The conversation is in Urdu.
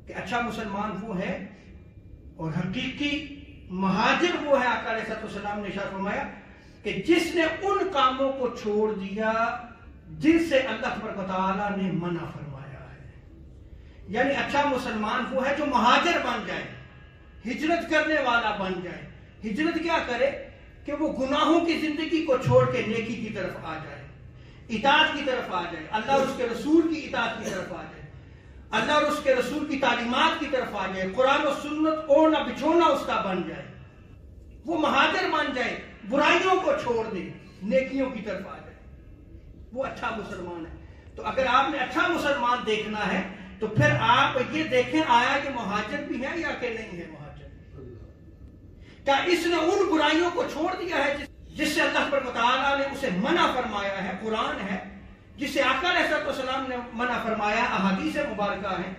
کہ اچھا مسلمان وہ ہے اور حقیقی مہاجر وہ ہے، آقا علیہ السلام نے ارشاد فرمایا کہ جس نے ان کاموں کو چھوڑ دیا جن سے اللہ تبارک و تعالیٰ نے منع فرمایا ہے۔ یعنی اچھا مسلمان وہ ہے جو مہاجر بن جائے، ہجرت کرنے والا بن جائے۔ ہجرت کیا کرے کہ وہ گناہوں کی زندگی کو چھوڑ کے نیکی کی طرف آ جائے، اطاعت کی طرف آ جائے، اللہ اور اس کے رسول کی اطاعت کی طرف آ جائے، اللہ اور اس کے رسول کی تعلیمات کی طرف آ جائے، قرآن و سنت اوڑھنا بچھونا اس کا بن جائے، وہ مہاجر بن جائے، برائیوں کو چھوڑ دے، نیکیوں کی طرف آ جائے، وہ اچھا مسلمان ہے۔ تو اگر آپ نے اچھا مسلمان دیکھنا ہے تو پھر آپ یہ دیکھیں آیا کہ مہاجر بھی ہے یا کہ نہیں ہے مہاجر۔ کیا اس نے ان برائیوں کو چھوڑ دیا ہے جس سے اللہ تبارک و تعالیٰ نے اسے منع فرمایا ہے، قرآن ہے، جسے آقا علیہ السلام نے منع فرمایا، احادیث مبارکہ ہیں۔